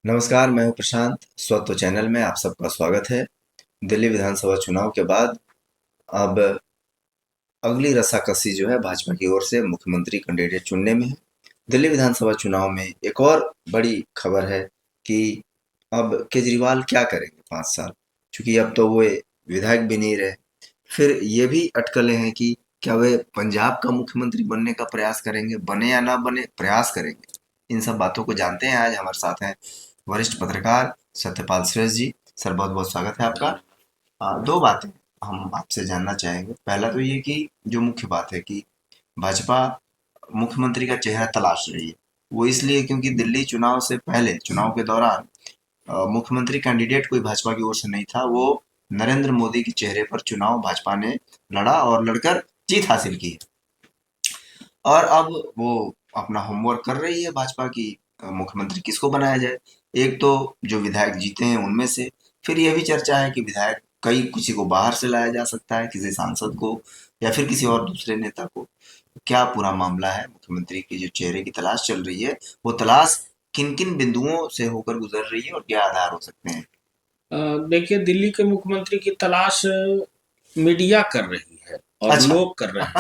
नमस्कार, मैं हूं प्रशांत। स्वत्व चैनल में आप सबका स्वागत है। दिल्ली विधानसभा चुनाव के बाद अब अगली रस्साकसी जो है भाजपा की ओर से मुख्यमंत्री कैंडिडेट चुनने में है। दिल्ली विधानसभा चुनाव में एक और बड़ी खबर है कि अब केजरीवाल क्या करेंगे 5 साल, क्योंकि अब तो वो विधायक भी नहीं रहे। फिर ये भी अटकलें हैं कि क्या वे पंजाब का मुख्यमंत्री बनने का प्रयास करेंगे, बने या ना बने प्रयास करेंगे। इन सब बातों को जानते हैं। आज हमारे साथ हैं वरिष्ठ पत्रकार सत्यपाल श्रेष्ठ जी। सर, बहुत बहुत स्वागत है आपका। दो बातें हम आपसे जानना चाहेंगे। पहला तो ये कि जो मुख्य बात है कि भाजपा मुख्यमंत्री का चेहरा तलाश रही है। वो इसलिए क्योंकि दिल्ली चुनाव से पहले, चुनाव के दौरान मुख्यमंत्री कैंडिडेट कोई भाजपा की ओर से नहीं था। वो नरेंद्र मोदी के चेहरे पर चुनाव भाजपा ने लड़ा और लड़कर जीत हासिल की है। और अब वो अपना होमवर्क कर रही है भाजपा की, मुख्यमंत्री किसको बनाया जाए। एक तो जो विधायक जीते हैं उनमें से, फिर यह भी चर्चा है कि विधायक कई किसी को बाहर से लाया जा सकता है, किसी सांसद को या फिर किसी और दूसरे नेता को। क्या पूरा मामला है? मुख्यमंत्री के जो चेहरे की तलाश चल रही है, वो तलाश किन किन बिंदुओं से होकर गुजर रही है और क्या आधार हो सकते हैं? अ, देखिए, दिल्ली के मुख्यमंत्री की तलाश मीडिया कर रही है और अच्छा। लोग कर रहे हैं।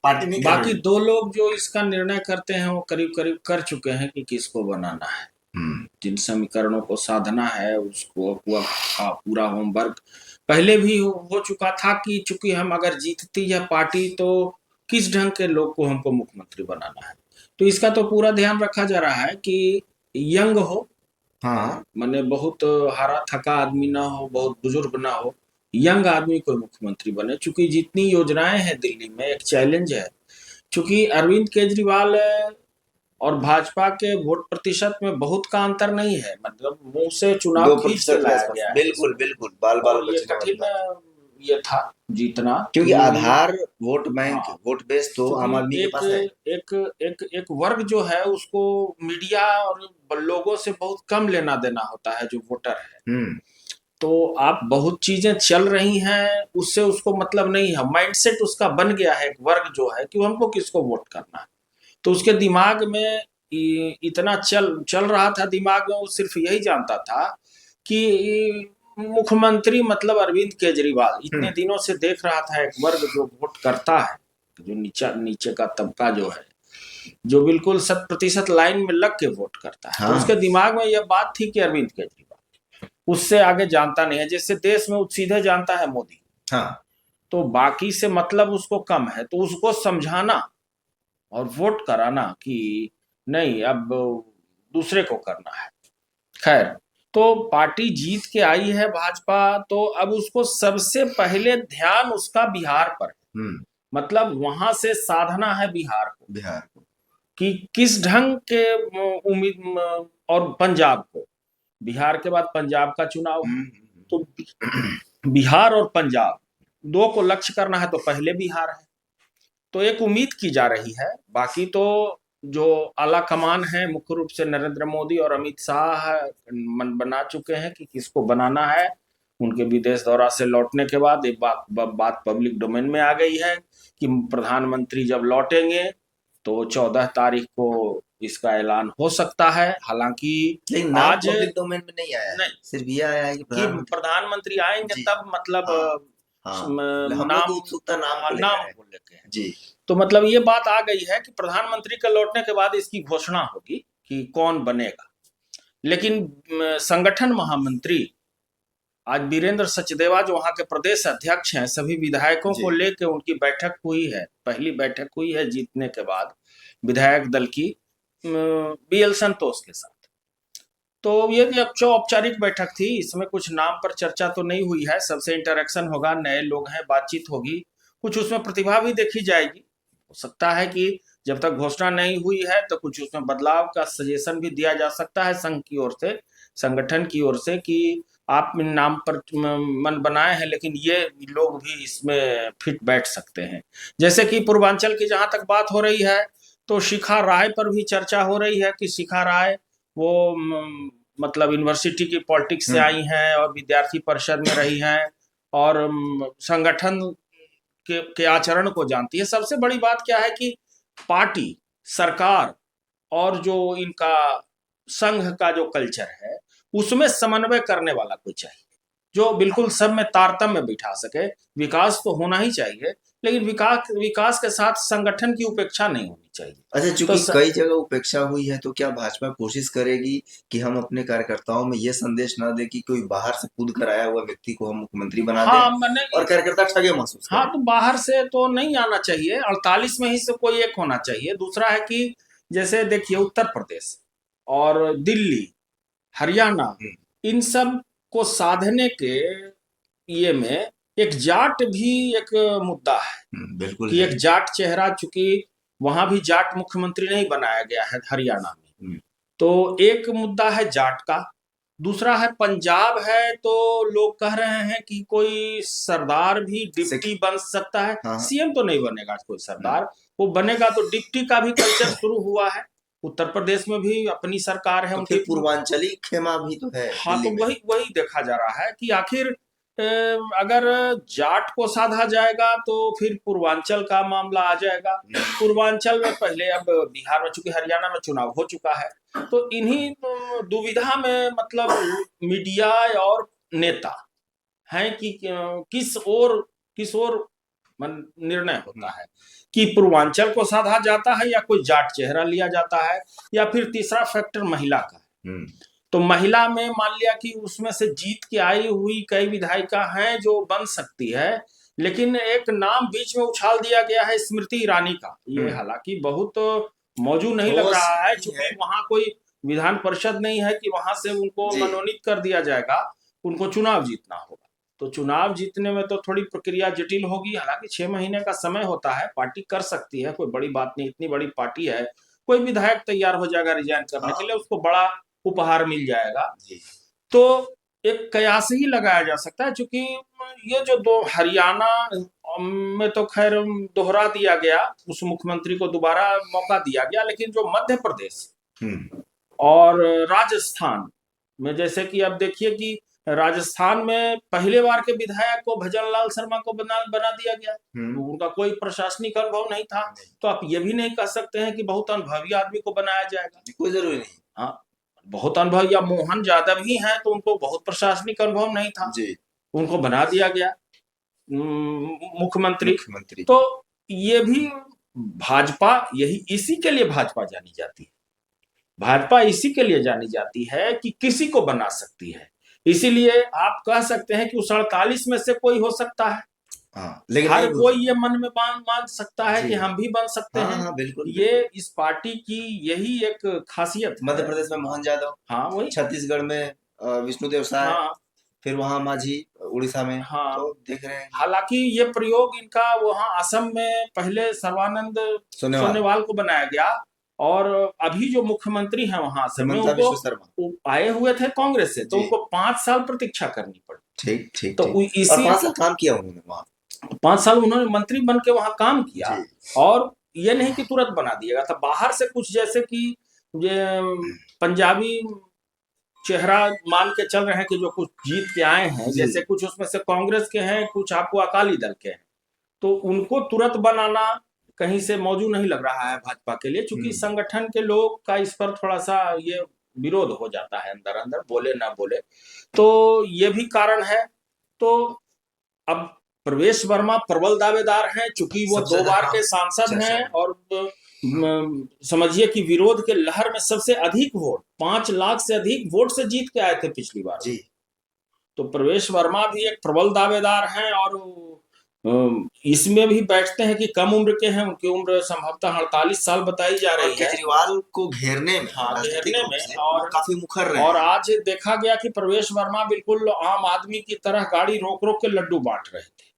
पार्टी नहीं कर बाकी रही। दो लोग जो इसका निर्णय करते हैं वो करीब करीब कर चुके हैं कि किसको बनाना है। हम्म। जिन समीकरणों को साधना है उसको का पूरा होमवर्क पहले भी हो चुका था कि चूंकि हम अगर जीतती है पार्टी तो किस ढंग के लोग को हमको मुख्यमंत्री बनाना है। तो इसका तो पूरा ध्यान रखा जा रहा है कि यंग हो, हाँ। माने बहुत हारा थका आदमी ना हो, बहुत बुजुर्ग ना हो, यंग आदमी कोई मुख्यमंत्री बने। चूंकि जितनी योजनाएं हैं दिल्ली में, एक चैलेंज है। चूंकि अरविंद केजरीवाल और भाजपा के वोट प्रतिशत में बहुत का अंतर नहीं है, मतलब मुंह से चुनाव दो खींच के प्रतिशत के लाया आसपास, गया है बिल्कुल इसको। बिल्कुल, बाल बाल और ये बचने वाली कठिन बात। ये था जीतना। क्योंकि तो आधार वोट बैंक, हाँ, वोट बेस तो चूंकि आम आदमी के एक पास है। एक एक एक वर्ग जो है उसको मीडिया और लोगों से बहुत कम लेना देना होता है, जो वोटर है। हम्म। तो आप बहुत चीजें चल रही हैं, उससे उसको मतलब नहीं है। माइंडसेट उसका बन गया है, एक वर्ग जो है कि हमको किसको वोट करना है। तो उसके दिमाग में इतना चल चल रहा था, दिमाग में वो सिर्फ यही जानता था कि मुख्यमंत्री मतलब अरविंद केजरीवाल। इतने हम्म। दिनों से देख रहा था एक वर्ग जो वोट करता है, जो नीचे का तबका जो है, जो बिल्कुल 100% लाइन में लग के वोट करता है। तो उसके हाँ। दिमाग में यह बात थी कि अरविंद केजरीवाल, उससे आगे जानता नहीं है। जैसे देश में सीधे जानता है मोदी, हाँ। तो बाकी से मतलब उसको कम है। तो उसको समझाना और वोट कराना कि नहीं, अब दूसरे को करना है। खैर, तो पार्टी जीत के आई है भाजपा, तो अब उसको सबसे पहले ध्यान उसका बिहार पर है। हम्म। मतलब वहां से साधना है बिहार को बिहार को। कि किस ढंग के उम्मीद। और पंजाब को, बिहार के बाद पंजाब का चुनाव है। तो बिहार और पंजाब दो को लक्ष्य करना है, तो पहले बिहार है। तो एक उम्मीद की जा रही है। बाकी तो जो आला कमान है, मुख्य रूप से नरेंद्र मोदी और अमित शाह मन बना चुके हैं कि किसको बनाना है। उनके विदेश दौरा से लौटने के बाद एक बात पब्लिक डोमेन में आ गई है कि प्रधानमंत्री जब लौटेंगे तो 14 तारीख को इसका ऐलान हो सकता है। हालांकि लेकिन नाम आज पब्लिक डोमेन में नहीं आया है। नहीं, सिर्फ ये आया है कि कि प्रधानमंत्री। प्रधानमंत्री आएंगे जी। तब मतलब हाँ। हाँ, हम लोग की नाम, उत्सुकता नाम को नाम लेकर है। को लेके है। जी। तो मतलब ये बात आ गई है कि प्रधानमंत्री के लौटने के बाद इसकी घोषणा होगी कि कौन बनेगा। लेकिन संगठन महामंत्री आज वीरेंद्र सचदेवा, जो वहां के प्रदेश अध्यक्ष हैं, सभी विधायकों को जी। लेकर उनकी बैठक हुई है। पहली बैठक हुई है जीतने के बाद विधायक दल की, बीएल संतोष के साथ। तो ये एक औपचारिक बैठक थी, इसमें कुछ नाम पर चर्चा तो नहीं हुई है। सबसे इंटरेक्शन होगा, नए लोग हैं, बातचीत होगी, कुछ उसमें प्रतिभा भी देखी जाएगी। हो सकता है कि जब तक घोषणा नहीं हुई है तो कुछ उसमें बदलाव का सजेशन भी दिया जा सकता है संघ की ओर से, संगठन की ओर से, कि आप इन नाम पर मन बनाए हैं लेकिन ये लोग भी इसमें फिट बैठ सकते हैं। जैसे कि पूर्वांचल की जहां तक बात हो रही है, तो शिखा राय पर भी चर्चा हो रही है कि शिखा राय वो मतलब यूनिवर्सिटी की पॉलिटिक्स से हम्म। आई हैं और विद्यार्थी परिषद में रही हैं और संगठन के आचरण को जानती है। सबसे बड़ी बात क्या है कि पार्टी, सरकार और जो इनका संघ का जो कल्चर है, उसमें समन्वय करने वाला कोई चाहिए, जो बिल्कुल सब में तारतम्य बिठा सके। विकास तो होना ही चाहिए, लेकिन विकास विकास के साथ संगठन की उपेक्षा नहीं होनी चाहिए। अच्छा, तो चूंकि कई जगह उपेक्षा हुई है, तो क्या भाजपा कोशिश करेगी कि हम अपने कार्यकर्ताओं में ये संदेश ना दे कि कोई बाहर से कूद कर आया हुआ व्यक्ति को हम मुख्यमंत्री बना दें हाँ मैंने और कार्यकर्ता ठगे महसूस हाँ, करें? तो बाहर से तो नहीं आना चाहिए, 48 में ही से कोई एक होना चाहिए। दूसरा है कि जैसे देखिए उत्तर प्रदेश और दिल्ली, हरियाणा, हम्म, इन सब को साधने के ये में एक जाट भी एक मुद्दा है बिल्कुल कि है। एक जाट चेहरा, चूंकि वहां भी जाट मुख्यमंत्री नहीं बनाया गया है हरियाणा में, हम्म, तो एक मुद्दा है जाट का। दूसरा है पंजाब है, तो लोग कह रहे हैं कि कोई सरदार भी सिख, डिप्टी बन सकता है। हाँ हाँ, सीएम तो नहीं बनेगा कोई हम्म, सरदार, वो बनेगा तो डिप्टी का भी कल्चर शुरू हुआ है। उत्तर प्रदेश में भी अपनी सरकार है तो उनकी। फिर पूर्वांचली खेमा भी तो है हाँ, दिल्ली तो में। वही वही देखा जा रहा है कि आखिर अगर जाट को साधा जाएगा तो फिर पूर्वांचल का मामला आ जाएगा। पूर्वांचल में पहले, अब बिहार में, चूंकि हरियाणा में चुनाव हो चुका है, तो इन्हीं दुविधा में मतलब मीडिया और नेता हैं कि किस ओर निर्णय होता है कि पूर्वांचल को साधा जाता है या कोई जाट चेहरा लिया जाता है, या फिर तीसरा फैक्टर महिला का है। हम्म, तो महिला में मान लिया कि उसमें से जीत के आई हुई कई विधायिका हैं जो बन सकती है, लेकिन एक नाम बीच में उछाल दिया गया है स्मृति ईरानी का। ये हम्म, हालांकि बहुत मौजू नहीं लग ठोस रहा है, नहीं है। क्योंकि वहां कोई विधान परिषद नहीं है कि वहां से उनको जी, मनोनीत कर दिया जाएगा। उनको चुनाव जीतना होगा, तो चुनाव जीतने में तो थोड़ी प्रक्रिया जटिल होगी। हालांकि 6 महीने का समय होता है, पार्टी कर सकती है, कोई बड़ी बात नहीं, इतनी बड़ी पार्टी है। कोई विधायक तैयार हो जाएगा रिजाइन करने के लिए, हाँ, उसको बड़ा उपहार मिल जाएगा। जी, तो एक कयास ही लगाया जा सकता है, क्योंकि ये जो दो हरियाणा में तो खैर दोहरा दिया गया, उस मुख्यमंत्री को दोबारा मौका दिया गया, लेकिन जो मध्य प्रदेश हम्म, और राजस्थान में, जैसे कि अब देखिए कि राजस्थान में पहले बार के विधायक को भजन लाल शर्मा को बना बना दिया गया। हम्म, तो उनका कोई प्रशासनिक अनुभव नहीं था, तो आप ये भी नहीं कह सकते हैं कि बहुत अनुभवी आदमी को बनाया जाएगा। कोई जरूरी नहीं। हाँ, बहुत अनुभव, या मोहन यादव ही हैं तो उनको बहुत प्रशासनिक अनुभव नहीं था, जी, उनको बना दिया गया मुख्यमंत्री। मुख्यमंत्री। तो ये भी भाजपा, यही इसी के लिए भाजपा जानी जाती है। भाजपा इसी के लिए जानी जाती है कि किसी को बना सकती है। इसीलिए आप कह सकते हैं कि उस 48 में से कोई हो सकता है। हाँ, लेकिन हर नहीं कोई ये मन में मान सकता है जी, कि हम भी बन सकते हाँ हैं। हाँ, बिल्कुल ये बिल्कुल। इस पार्टी की यही एक खासियत मध्य है। प्रदेश में मोहन यादव, हाँ वही। छत्तीसगढ़ में विष्णुदेव साय, हाँ फिर वहां माझी उड़ीसा में, हाँ, तो देख रहे हैं कि हालांकि ये प्रयोग इनका वहां असम में पहले सर्बानंद सोनेवाल, सोनेवाल को बनाया गया, और अभी जो मुख्यमंत्री हैं वहां असम में, हिमंता उनको विश्व शर्मा। वो आए हुए थे कांग्रेस से, तो जी, उनको 5 साल प्रतीक्षा करनी पड़ी। ठीक ठीक तो ठीक। और इसी 5 साल काम किया उन्होंने वहां। 5 साल उन्होंने मंत्री बन के वहां काम किया। जी, और ये नहीं कि तुरंत बना दिया गया था बाहर से कुछ, जैसे कि ये पंजाबी चेहरा मान के चल रहे हैं कि जो कुछ जीत के आए हैं, जी, जैसे कुछ उसमें से कांग्रेस के हैं, कुछ आपको अकाली दल के हैं, तो उनको तुरंत बनाना कहीं से मौजू नहीं लग रहा है भाजपा के लिए, क्योंकि हम्म, संगठन के लोग का इस पर थोड़ा सा ये विरोध हो जाता है, अंदर अंदर बोले ना बोले, तो ये भी कारण है। तो अब प्रवेश वर्मा प्रबल दावेदार हैं, चूंकि वो सबसे 2 बार ज्यादा के सांसद चर्चा हैं, में। और समझिए कि विरोध के लहर में सबसे अधिक वोट, 5 लाख से अधिक वोट से जीत के आए थे पिछली बार। जी, तो प्रवेश वर्मा भी एक प्रबल दावेदार हैं, और इसमें भी बैठते हैं कि कम उम्र के हैं, उनकी उम्र संभवतः 48 साल बताई जा और रही है। केजरीवाल को घेरने में हाँ, राजनीतिक घेरने रूप में। से वो काफी मुखर रहे और हैं। आज देखा गया कि प्रवेश वर्मा बिल्कुल आम आदमी की तरह गाड़ी रोक रोक के लड्डू बांट रहे थे।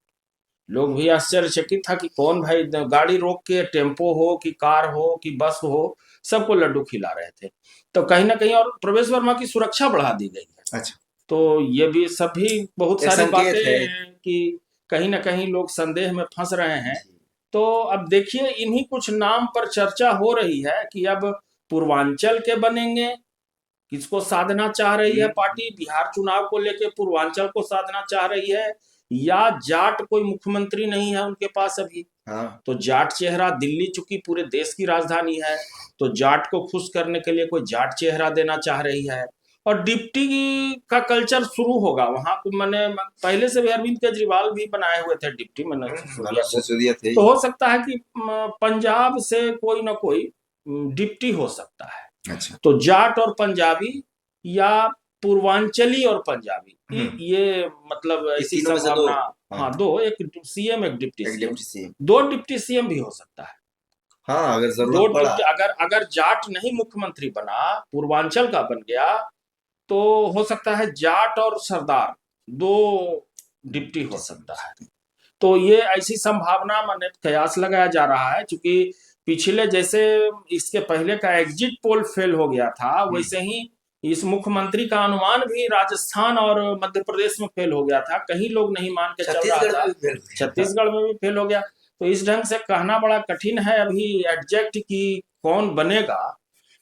लोग भी आश्चर्यचकित था कि कौन भाई गाड़ी रोक के, टेम्पो हो कि कार हो कि बस हो, सबको लड्डू खिला रहे थे। तो कहीं ना कहीं, और प्रवेश वर्मा की सुरक्षा बढ़ा दी गई है। अच्छा, तो ये भी सभी बहुत एक सारी संकेत बातें है। हैं कि कहीं ना कहीं लोग संदेह में फंस रहे हैं। जी, तो अब देखिए, इन्हीं कुछ नाम पर चर्चा हो रही है कि अब पूर्वांचल के बनेंगे, किसको साधना चाह रही है पार्टी, बिहार चुनाव को लेके पूर्वांचल को साधना चाह रही है, या जाट कोई मुख्यमंत्री नहीं है उनके पास अभी, हाँ, तो जाट चेहरा, दिल्ली चूंकि पूरे देश की राजधानी है, तो जाट को खुश करने के लिए कोई जाट चेहरा देना चाह रही है। और डिप्टी का कल्चर शुरू होगा वहां को। मैंने पहले से भी अरविंद केजरीवाल भी बनाए हुए थे डिप्टी मनोज सिसोदिया थे। तो हो सकता है कि पंजाब से कोई ना कोई डिप्टी हो सकता है। अच्छा, तो जाट और पंजाबी या पूर्वांचली और पंजाबी ये मतलब ऐसी संभावना। हाँ, दो, एक सीएम एक डिप्टी सीएम, दो डिप्टी सीएम भी हो सकता है। हाँ, अगर दो जरूरत पड़ा। डिप्टी, अगर अगर जाट नहीं मुख्यमंत्री बना, पूर्वांचल का बन गया, तो हो सकता है जाट और सरदार दो डिप्टी हो सकता है। तो ये ऐसी संभावना मैंने कयास लगाया जा रहा है, क्योंकि पिछले जैसे इसके पहले का एग्जिट पोल फेल हो गया था, वैसे ही इस मुख्यमंत्री का अनुमान भी राजस्थान और मध्य प्रदेश में फेल हो गया था। कहीं लोग नहीं मान के चल रहा था, छत्तीसगढ़ में भी फेल हो गया। तो इस ढंग से कहना बड़ा कठिन है अभी एग्जैक्ट कि कौन बनेगा।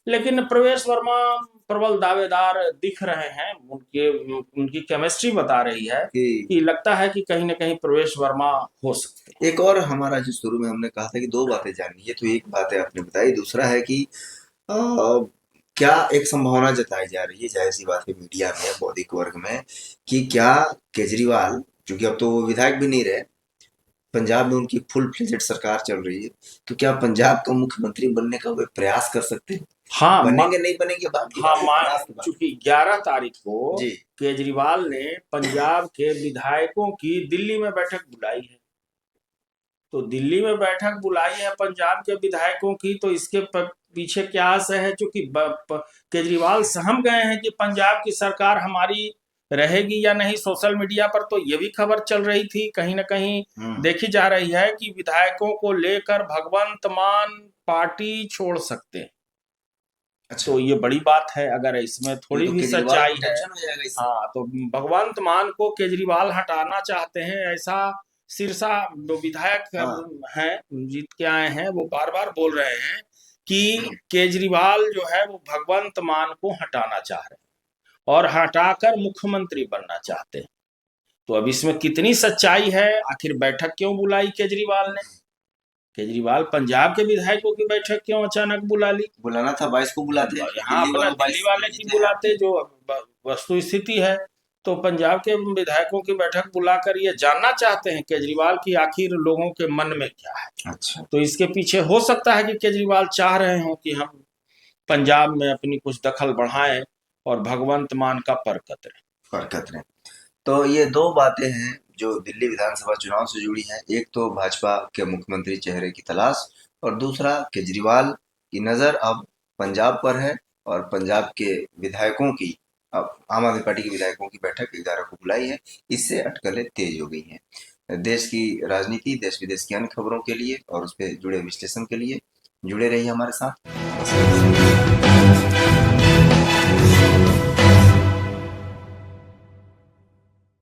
लेकिन प्रवेश वर्मा प्रबल दावेदार दिख रहे हैं, उनकी केमिस्ट्री बता रही है कि लगता है कि कहीं ना कहीं प्रवेश वर्मा हो सकते हैं। एक और हमारा जो शुरू में हमने कहा था कि दो बातें जाननी है, तो एक बात है आपने बताई, दूसरा है कि क्या एक संभावना जताई जा रही है, जाहिर सी बात है मीडिया में, बौद्धिक वर्ग में, कि क्या केजरीवाल, क्योंकि अब तो वो विधायक भी नहीं रहे, पंजाब में उनकी फुल फ्लेजेड सरकार चल रही है, तो क्या पंजाब का मुख्यमंत्री बनने का वे प्रयास कर सकते हैं? हाँ, बनेंगे नहीं बनेंगे बात की बात है, चूंकि 11 तारीख को केजरीवाल ने पंजाब के विधायकों की दिल्ली में बैठक बुलाई है। तो दिल्ली में बैठक बुलाई है पंजाब के विधायकों की, तो इसके पीछे क्या आशय है? चूंकि केजरीवाल सहम गए हैं कि पंजाब की सरकार हमारी रहेगी या नहीं। सोशल मीडिया पर तो ये भी खबर चल रही थी, कहीं ना कहीं देखी जा रही है कि विधायकों को लेकर भगवंत मान पार्टी छोड़ सकते हैं। अच्छा। तो ये बड़ी बात है, अगर इसमें थोड़ी भी सच्चाई है। हाँ, तो भगवंत मान को केजरीवाल हटाना चाहते हैं, ऐसा सिरसा जो विधायक हैं जीत के आए हैं, वो बार बार बोल रहे हैं कि केजरीवाल जो है वो भगवंत मान को हटाना चाह रहे हैं और हटाकर मुख्यमंत्री बनना चाहते हैं। तो अब इसमें कितनी सच्चाई है? आखिर बैठक क्यों बुलाई केजरीवाल ने? केजरीवाल पंजाब के विधायकों की बैठक क्यों अचानक बुला ली? बुलाना था 22 को बुलाते, यहाँ अपना दिल्ली वाले की बुलाते, जो वस्तु स्थिति है। तो पंजाब के विधायकों की बैठक बुलाकर ये जानना चाहते हैं केजरीवाल की आखिर लोगों के मन में क्या है। अच्छा, तो इसके पीछे हो सकता है कि केजरीवाल चाह रहे हो कि हम पंजाब में अपनी कुछ दखल बढ़ाएं और भगवंत मान का पर कतरें। तो ये दो बातें हैं जो दिल्ली विधानसभा चुनाव से जुड़ी हैं। एक तो भाजपा के मुख्यमंत्री चेहरे की तलाश, और दूसरा केजरीवाल की नज़र अब पंजाब पर है, और पंजाब के विधायकों की, अब आम आदमी पार्टी के विधायकों की बैठक 11 को बुलाई है। इससे अटकलें तेज हो गई हैं। देश की राजनीति, देश विदेश की अन्य खबरों के लिए और उस पर जुड़े विश्लेषण के लिए जुड़े रहिए हमारे साथ।